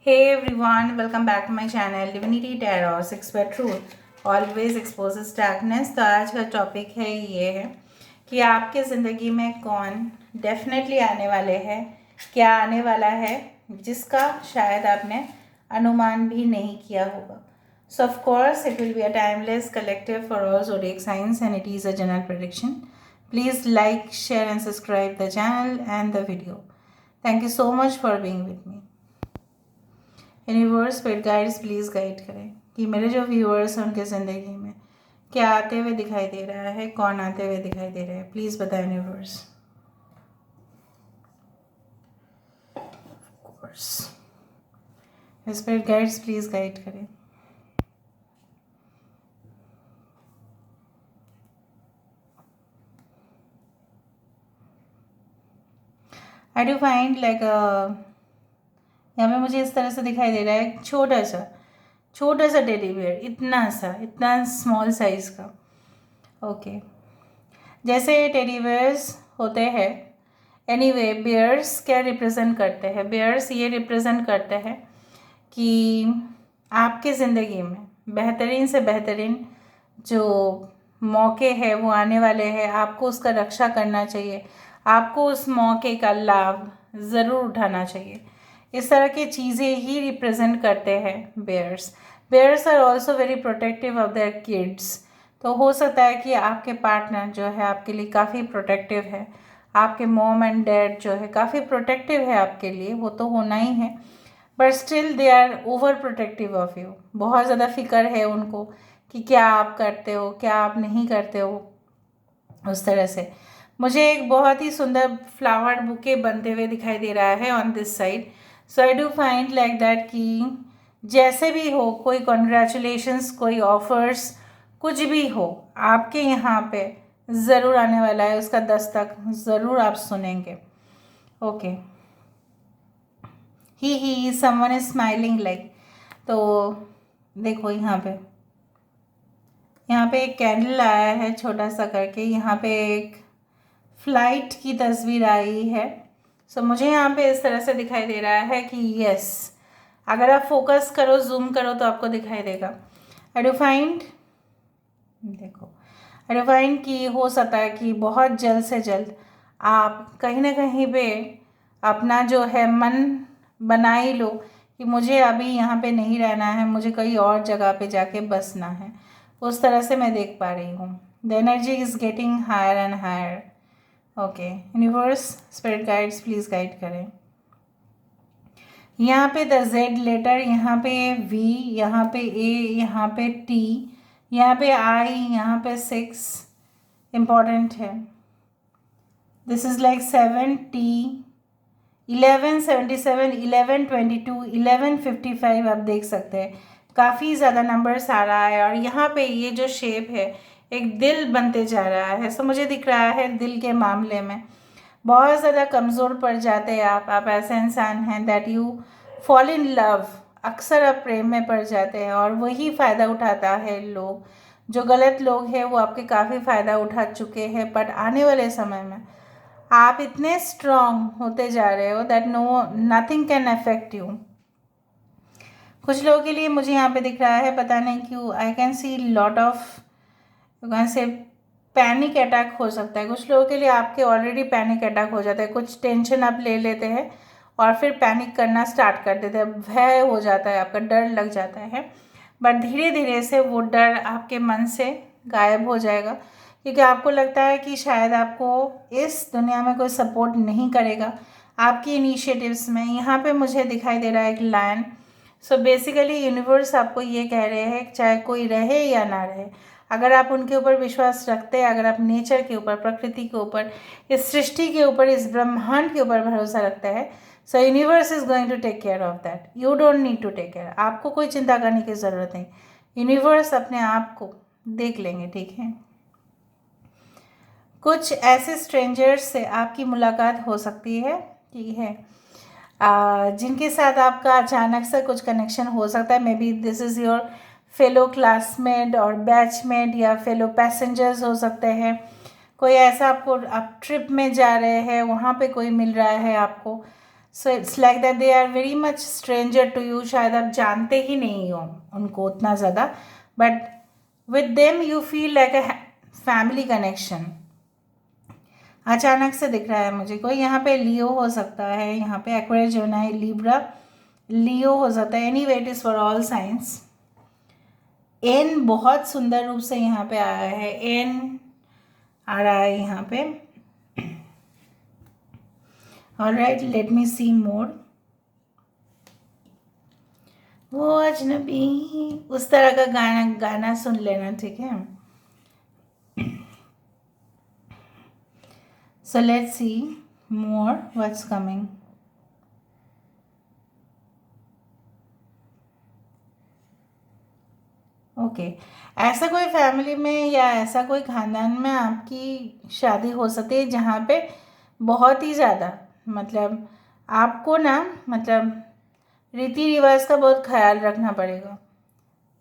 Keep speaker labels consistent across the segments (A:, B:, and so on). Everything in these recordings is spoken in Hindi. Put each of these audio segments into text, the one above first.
A: Hey everyone, welcome back to my channel Divinity Tarot 6 by Truth always exposes darkness। तो आज का टॉपिक है कि आपके ज़िंदगी में कौन डेफिनेटली आने वाले हैं, क्या आने वाला है जिसका शायद आपने अनुमान भी नहीं किया होगा। So of course it will be a timeless collective for all zodiac signs and it is a general prediction. Please like, share and subscribe the channel and the video. Thank you so much for being with me. Universe spirit guides please guide करें कि मेरे जो व्यूअर्स हैं उनके ज़िंदगी में क्या आते हुए दिखाई दे रहा है, कौन आते हुए दिखाई दे रहा है, प्लीज़ बताएं universe. Course spirit guides please guide करें। आई डू फाइंड लाइक यहाँ पे मुझे इस तरह से दिखाई दे रहा है छोटा सा टेडी बियर, इतना स्मॉल साइज़ का। ओके जैसे टेडी बियर्स होते हैं, एनीवे बियर्स क्या रिप्रेजेंट करते हैं? बियर्स ये रिप्रेजेंट करते हैं कि आपके ज़िंदगी में बेहतरीन से बेहतरीन जो मौके हैं वो आने वाले हैं। आपको उसका रक्षा करना चाहिए, आपको उस मौके का लाभ ज़रूर उठाना चाहिए। इस तरह की चीज़ें ही रिप्रेजेंट करते हैं bears. Bears are also very protective of their kids. तो हो सकता है कि आपके पार्टनर जो है आपके लिए काफ़ी प्रोटेक्टिव है, आपके मॉम एंड डैड जो है काफ़ी प्रोटेक्टिव है आपके लिए, वो तो होना ही है, but still they are over protective of you. बहुत ज़्यादा फिक्र है उनको कि क्या आप करते हो, क्या आप नहीं करते हो। उस तरह से मुझे एक बहुत ही सुंदर फ्लावर बुके बनते हुए दिखाई दे रहा है on this side. So I do find like that कि जैसे भी हो, कोई कॉन्ग्रेचुलेशंस, कोई ऑफर्स, कुछ भी हो, आपके यहाँ पे ज़रूर आने वाला है, उसका दस्तक ज़रूर आप सुनेंगे। Okay he someone is smiling like. तो देखो यहाँ पे एक कैंडल आया है छोटा सा करके, यहाँ पे एक फ्लाइट की तस्वीर आई है। सो मुझे यहाँ पे इस तरह से दिखाई दे रहा है कि यस, अगर आप फोकस करो, जूम करो तो आपको दिखाई देगा। आई डू फाइंड कि हो सकता है कि बहुत जल्द से जल्द आप कहीं ना कहीं पे अपना जो है मन बना ही लो कि मुझे अभी यहाँ पे नहीं रहना है, मुझे कहीं और जगह पे जाके बसना है। उस तरह से मैं देख पा रही हूँ। The energy is getting higher and higher. Okay universe spirit guides please guide करें। यहाँ पे द जेड लेटर, यहाँ पे वी, यहाँ पे ए, यहाँ पे टी, यहाँ पे आई, यहाँ पे 6 इम्पॉर्टेंट है। दिस इज़ लाइक 7T 1177 1122 1155 आप देख सकते हैं, काफ़ी ज़्यादा नंबर्स आ रहा है। और यहाँ पे ये जो शेप है एक दिल बनते जा रहा है। सो मुझे दिख रहा है दिल के मामले में बहुत ज़्यादा कमज़ोर पड़ जाते हैं आप ऐसे इंसान हैं that you fall in love. अक्सर आप प्रेम में पड़ जाते हैं और वही फ़ायदा उठाता है लोग, जो गलत लोग हैं वो आपके काफ़ी फ़ायदा उठा चुके हैं। बट आने वाले समय में आप इतने स्ट्रॉन्ग होते जा रहे हो that nothing can affect you. कुछ लोगों के लिए मुझे यहाँ पे दिख रहा है, पता नहीं क्यों, I can see lot of, you can say panic attack हो सकता है। कुछ लोगों के लिए आपके ऑलरेडी पैनिक अटैक हो जाता है, कुछ टेंशन आप ले लेते हैं और फिर पैनिक करना स्टार्ट कर देते हैं, भय हो जाता है, आपका डर लग जाता है। बट धीरे धीरे से वो डर आपके मन से गायब हो जाएगा, क्योंकि आपको लगता है कि शायद आपको इस दुनिया में कोई सपोर्ट नहीं करेगा आपकी इनिशिएटिव्स में। यहाँ पे मुझे दिखाई दे रहा है एक लायन। सो बेसिकली यूनिवर्स आपको ये कह रहे हैं, चाहे कोई रहे या ना रहे, अगर आप उनके ऊपर विश्वास रखते हैं, अगर आप नेचर के ऊपर, प्रकृति के ऊपर, इस सृष्टि के ऊपर, इस ब्रह्मांड के ऊपर भरोसा रखते हैं, so universe is going to take care of that. You don't need to take care. आपको कोई चिंता करने की ज़रूरत नहीं, यूनिवर्स अपने आप को देख लेंगे, ठीक है। कुछ ऐसे स्ट्रेंजर्स से आपकी मुलाकात हो सकती है, ठीक है, जिनके साथ आपका अचानक से कुछ कनेक्शन हो सकता है। May be this is your fellow classmate और बैचमेट या फेलो पैसेंजर्स हो सकते हैं। कोई ऐसा आपको, आप ट्रिप में जा रहे हैं, वहाँ पे कोई मिल रहा है आपको। So it's like that they are very much stranger to you, शायद आप जानते ही नहीं हो उनको उतना ज़्यादा, but with them you feel like a family connection. अचानक से दिख रहा है मुझे कोई, यहाँ पे लियो हो सकता है, यहाँ पे एक्वेरियस, जेमिनी, लिब्रा, लियो हो सकता है। Anyway it is for all signs. एन बहुत सुंदर रूप से यहाँ पे आया है, एन आ रहा है यहाँ पे। ऑलराइट, लेट मी सी मोर। वो अजनबी, उस तरह का गाना सुन लेना, ठीक है। So let's see more what's coming. Okay, ऐसा कोई फैमिली में या ऐसा कोई खानदान में आपकी शादी हो सकती है जहाँ पे बहुत ही ज़्यादा, मतलब आपको ना, मतलब रीति रिवाज का बहुत ख्याल रखना पड़ेगा,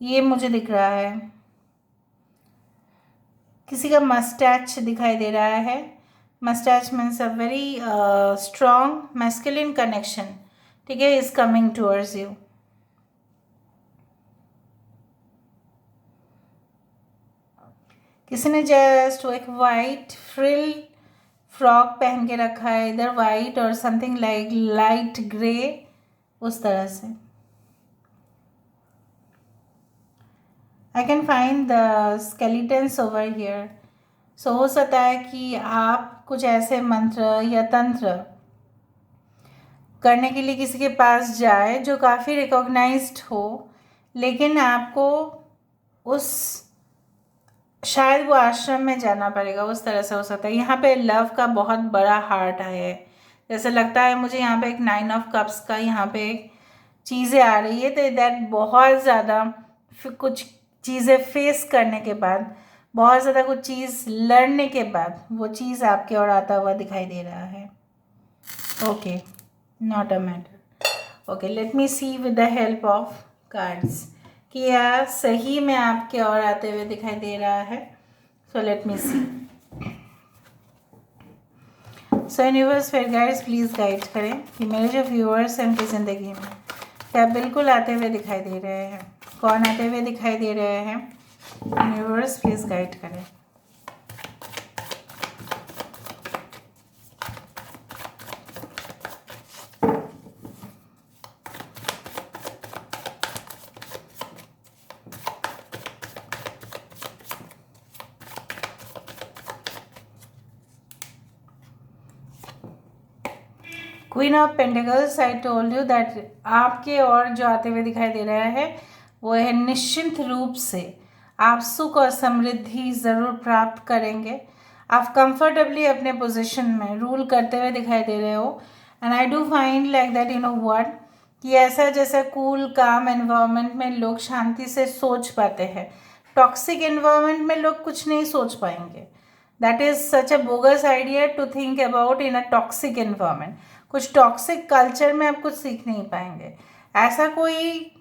A: ये मुझे दिख रहा है। किसी का मस्टैच दिखाई दे रहा है। Moustache means a very strong masculine connection, ठीक है, इज कमिंग टूवर्ड्स यू। किसी ने जस्ट एक वाइट फ्रिल फ्रॉक पहन के रखा है, इधर वाइट और समथिंग लाइक लाइट ग्रे, उस तरह से। I can find the skeletons over here. So हो सकता है कि आप कुछ ऐसे मंत्र या तंत्र करने के लिए किसी के पास जाए जो काफ़ी रिकॉग्नाइज्ड हो, लेकिन आपको उस, शायद वो आश्रम में जाना पड़ेगा, उस तरह से हो सकता है। यहाँ पे लव का बहुत बड़ा हार्ट है, जैसे लगता है मुझे यहाँ पे एक 9 ऑफ कप्स का यहाँ पे चीज़ें आ रही है, तो दैट बहुत ज़्यादा कुछ चीज़ें फेस करने के बाद, बहुत ज़्यादा कुछ चीज़ लड़ने के बाद वो चीज़ आपके और आता हुआ दिखाई दे रहा है। Okay, not a matter. Okay, let me see with the help of cards कि यह सही में आपके और आते हुए दिखाई दे रहा है। सो लेट मी सी। सो यूनिवर्स फिर गाइड्स प्लीज़ गाइड करें कि मेरे जो व्यूअर्स हैं उनकी ज़िंदगी में क्या बिल्कुल आते हुए दिखाई दे रहे हैं, कौन आते हुए दिखाई दे रहे हैं। यूनिवर्स प्लीज़ गाइड करें। Queen of pentacles, I told you that आपके और जो आते हुए दिखाई दे रहा है वो है निश्चिंत रूप से आप सुख और समृद्धि ज़रूर प्राप्त करेंगे। आप कंफर्टेबली अपने पोजीशन में रूल करते हुए दिखाई दे रहे हो। And I do find like that, you know what, कि ऐसा जैसे कूल काम एनवायरनमेंट में लोग शांति से सोच पाते हैं, टॉक्सिक एनवायरनमेंट में लोग कुछ नहीं सोच पाएंगे। That is such a bogus idea to think about in a toxic environment. कुछ टॉक्सिक कल्चर में आप कुछ सीख नहीं पाएंगे। ऐसा कोई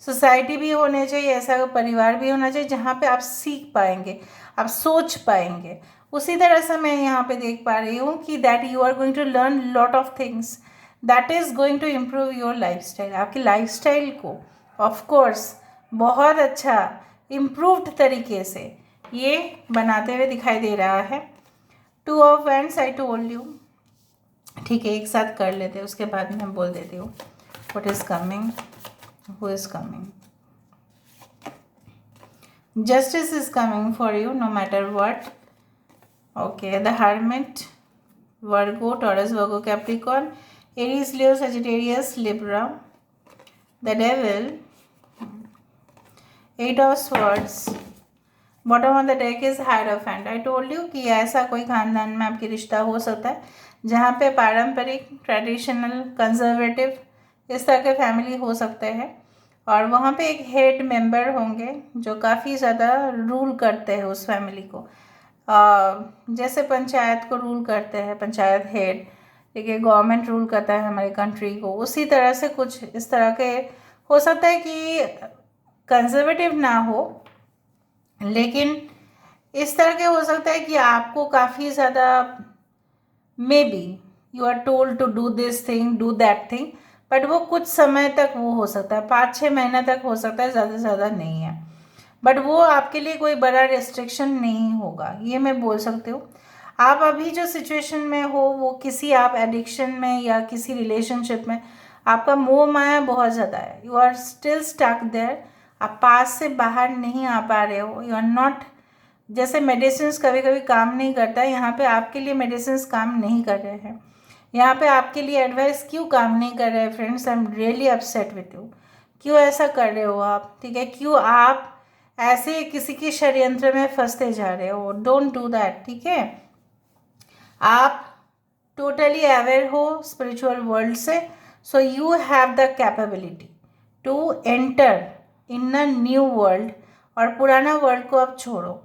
A: सोसाइटी भी होनी चाहिए, ऐसा कोई परिवार भी होना चाहिए जहाँ पे आप सीख पाएंगे, आप सोच पाएंगे। उसी तरह से मैं यहाँ पे देख पा रही हूँ कि that you are going to learn lot of things that is going to improve your lifestyle. आपकी लाइफस्टाइल को ऑफ कोर्स बहुत अच्छा इम्प्रूव्ड तरीके से ये बनाते हुए दिखाई दे रहा है। 2 of wands, I told you, ठीक है, एक साथ कर लेते हैं, उसके बाद मैं बोल देती हूँ what is coming, who is coming. Justice is coming for you know matter what. Okay, the hermit, Virgo, taurus, Virgo, Capricorn, Aries, Leo, Sagittarius, Libra, the devil, 8 of swords, bottom of the deck is hierophant. I told you कि ऐसा कोई खानदान में आपकी रिश्ता हो सकता है जहाँ पे पारंपरिक, ट्रेडिशनल, कंजर्वेटिव इस तरह के फैमिली हो सकते हैं, और वहाँ पे एक हेड मेंबर होंगे जो काफ़ी ज़्यादा रूल करते हैं उस फैमिली को, जैसे पंचायत को रूल करते हैं पंचायत हेड, ठीक है, गवर्नमेंट रूल करता है हमारी कंट्री को, उसी तरह से कुछ इस तरह के हो सकता है कि कंजर्वेटिव ना हो, लेकिन इस तरह के हो सकता है कि आपको काफ़ी ज़्यादा maybe you are told to do this thing, do that thing, but वो कुछ समय तक वो हो सकता है, 5-6 महीना तक हो सकता है, ज़्यादा से ज़्यादा नहीं है। बट वो आपके लिए कोई बड़ा रेस्ट्रिक्शन नहीं होगा, ये मैं बोल सकती हूँ। आप अभी जो सिचुएशन में हो वो किसी आप एडिक्शन में या किसी रिलेशनशिप में आपका मोह माया बहुत ज़्यादा है, you are still stuck there, आप पास से बाहर नहीं आ पा रहे हो, यू आर नॉट, जैसे मेडिसिन कभी कभी काम नहीं करता है, यहाँ पे आपके लिए मेडिसिन काम नहीं कर रहे हैं। यहाँ पे आपके लिए एडवाइस क्यों काम नहीं कर रहे हैं friends, I am really upset with you. क्यों ऐसा कर रहे हो आप, ठीक है, क्यों आप ऐसे किसी के षड्यंत्र में फंसते जा रहे हो, डोंट डू दैट, ठीक है। आप टोटली अवेयर हो स्पिरिचुअल वर्ल्ड से, so you have the capability to enter in a new world, और पुराना वर्ल्ड को अब छोड़ो।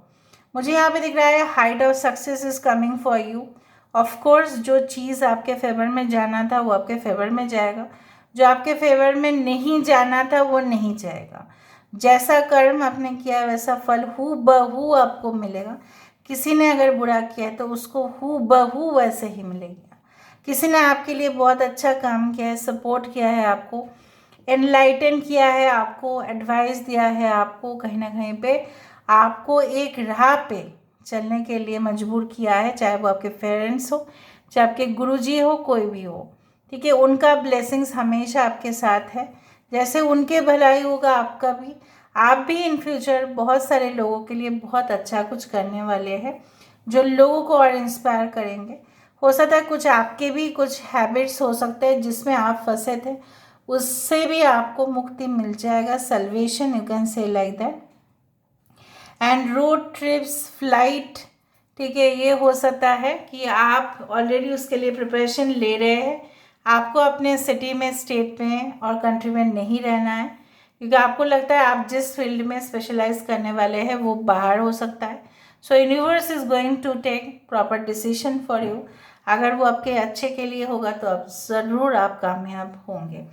A: मुझे यहाँ पे दिख रहा है height of success is coming for you. Of course जो चीज़ आपके फेवर में जाना था वो आपके फेवर में जाएगा, जो आपके फेवर में नहीं जाना था वो नहीं जाएगा। जैसा कर्म आपने किया वैसा फल हू बहू आपको मिलेगा। किसी ने अगर बुरा किया है तो उसको हू बहू वैसे ही मिलेगा। किसी ने आपके लिए बहुत अच्छा काम किया है, सपोर्ट किया है, आपको एनलाइटन किया है, आपको एडवाइस दिया है, आपको कहीं ना कहीं पे आपको एक राह पे चलने के लिए मजबूर किया है, चाहे वो आपके पेरेंट्स हो, चाहे आपके गुरुजी हो, कोई भी हो, ठीक है। उनका ब्लेसिंग्स हमेशा आपके साथ है, जैसे उनके भलाई होगा आपका भी। आप भी इन फ्यूचर बहुत सारे लोगों के लिए बहुत अच्छा कुछ करने वाले हैं, जो लोगों को और इंस्पायर करेंगे। हो सकता है कुछ आपके भी कुछ हैबिट्स हो सकते हैं जिसमें आप फंसे थे, उससे भी आपको मुक्ति मिल जाएगा, salvation, you can say like that. And road trips, flight, ठीक है, ये हो सकता है कि आप ऑलरेडी उसके लिए प्रिपरेशन ले रहे हैं। आपको अपने सिटी में, स्टेट में और कंट्री में नहीं रहना है, क्योंकि आपको लगता है आप जिस फील्ड में स्पेशलाइज करने वाले हैं वो बाहर हो सकता है। So universe is going to take proper decision for you. अगर वो आपके अच्छे के लिए होगा तो आप ज़रूर आप कामयाब होंगे।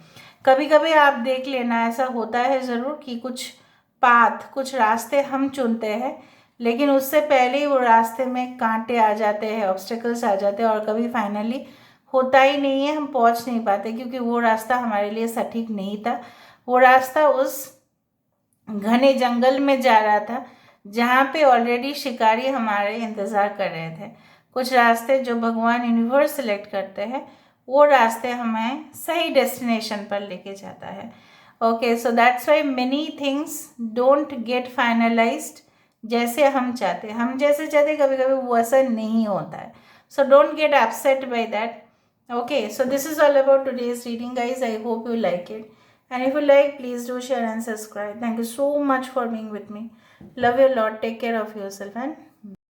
A: कभी कभी आप देख लेना, ऐसा होता है ज़रूर कि कुछ पाथ, कुछ रास्ते हम चुनते हैं, लेकिन उससे पहले ही वो रास्ते में कांटे आ जाते हैं, ऑब्स्टेकल्स आ जाते हैं, और कभी फाइनली होता ही नहीं है, हम पहुंच नहीं पाते, क्योंकि वो रास्ता हमारे लिए सटीक नहीं था। वो रास्ता उस घने जंगल में जा रहा था जहाँ पे ऑलरेडी शिकारी हमारे इंतज़ार कर रहे थे। कुछ रास्ते जो भगवान यूनिवर्स सेलेक्ट करते हैं, वो रास्ते हमें सही डेस्टिनेशन पर लेके जाता है। Okay, so that's why many things don't get finalised जैसे हम चाहते, हम जैसे चाहते कभी कभी वो ऐसा नहीं होता है। So don't get upset by that. Okay, so this is all about today's reading, guys. I hope you like it. And if you like, please do share and subscribe. Thank you so much for being with me. Love you a lot. Take care of yourself and